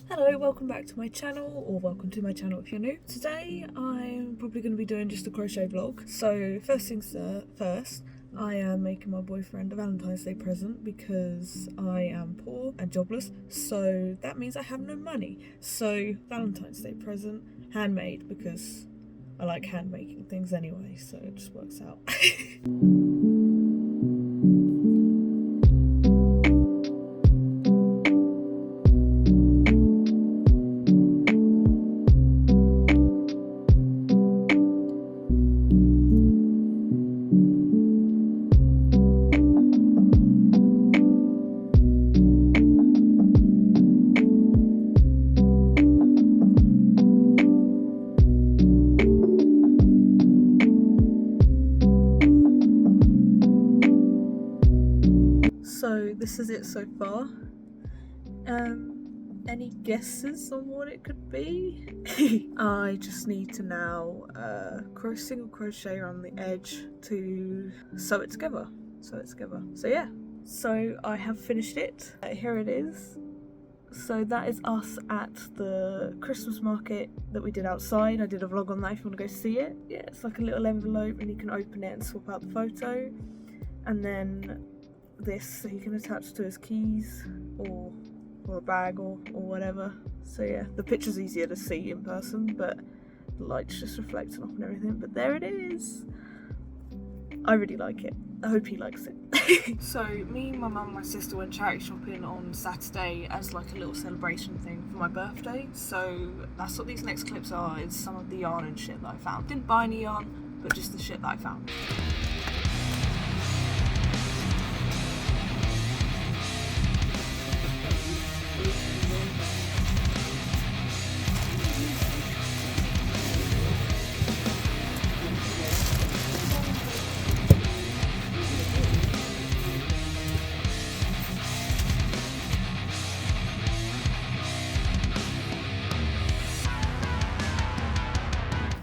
Hello, welcome back to my channel, or welcome to my channel if you're new. Today I'm probably going to be doing just a crochet vlog. So first things first, I am making my boyfriend a Valentine's Day present because I am poor and jobless, so that means I have no money. So Valentine's Day present, handmade, because I like hand making things anyway, so it just works out. So this is it so far. Any guesses on what it could be? I just need to now single crochet around the edge to sew it together. So yeah, so I have finished it. Here it is. So that is us at the Christmas market that we did outside. I did a vlog on that if you want to go see it. Yeah, it's like a little envelope and you can open it and swap out the photo. And then this, so you can attach to his keys or a bag or whatever. So yeah, the picture's easier to see in person, but the light's just reflecting off and everything. But there it is. I really like it. I hope he likes it. So me, my mum and my sister went charity shopping on Saturday as like a little celebration thing for my birthday. So that's what these next clips are, is some of the yarn and shit that I found. Didn't buy any yarn, but just the shit that I found.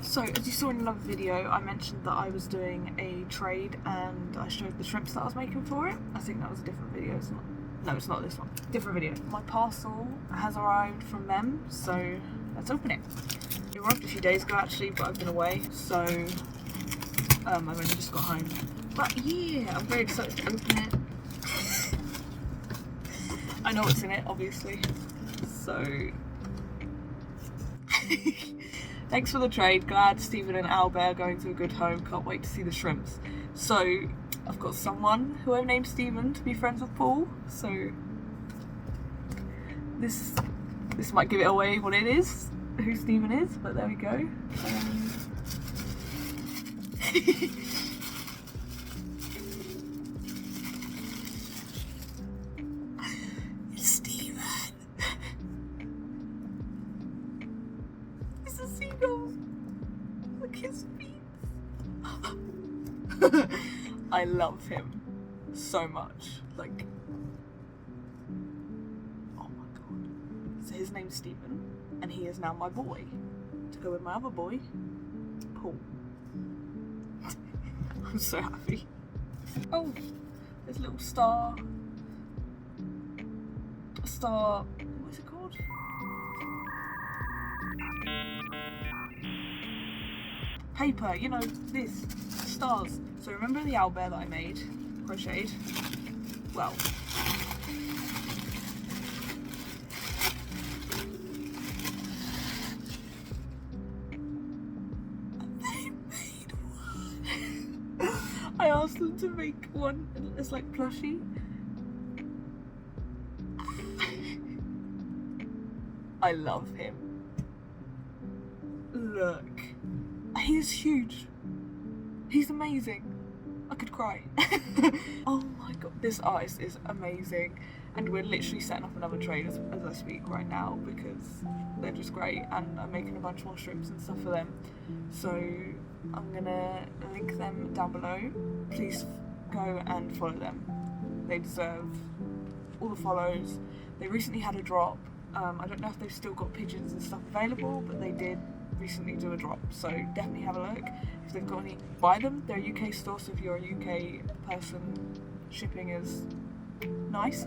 So as you saw in another video, I mentioned that I was doing a trade and I showed the shrimps that I was making for it. I think that was a different video, it's not. No, it's not this one. Different video. My parcel has arrived from them, so let's open it. It arrived a few days ago actually, but I've been away, so I've only just got home. But yeah, I'm very excited to open it. I know what's in it, obviously. So thanks for the trade. Glad Stephen and Albert are going to a good home. Can't wait to see the shrimps. So I've got someone who I've named Stephen to be friends with Paul. So this might give it away what it is, who Stephen is, but there we go. It's Stephen. It's a seagull. Look his feet. I love him so much. Like, oh my god. So his name's Stephen, and he is now my boy, to go with my other boy, Paul. I'm so happy. Oh, there's a little star. A star. What is it called? Paper, you know, this. Stars. So remember the owlbear that I made, crocheted? Well, they made one. I asked them to make one that's like plushie. I love him. Look, he's huge. He's amazing. I could cry. Oh my god, this artist is amazing. And we're literally setting up another trade as I speak right now because they're just great, and I'm making a bunch more shrimps and stuff for them. So I'm gonna link them down below. Please go and follow them. They deserve all the follows. They recently had a drop. I don't know if they've still got pigeons and stuff available, but they did recently do a drop, so definitely have a look. If they've got any, buy them. They're a UK store, so if you're a UK person, shipping is nice.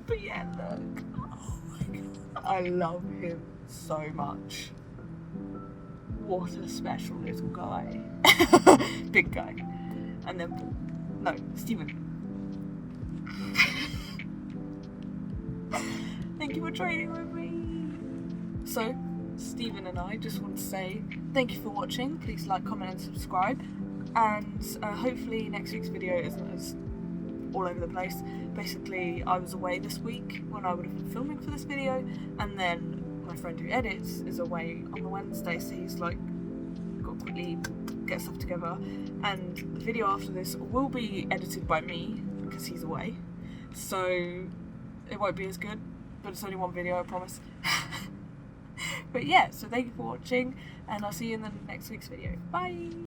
But yeah, look. Oh my god. I love him so much. What a special little guy. Big guy. And then Paul. No, Stephen. Thank you for trading with me. So, Stephen and I just want to say thank you for watching. Please like, comment and subscribe. And hopefully next week's video isn't as all over the place. Basically, I was away this week when I would have been filming for this video, and then my friend who edits is away on the Wednesday, so he's like got to quickly get stuff together, and the video after this will be edited by me because he's away, so it won't be as good, but it's only one video, I promise. But yeah, so thank you for watching, and I'll see you in the next week's video. Bye!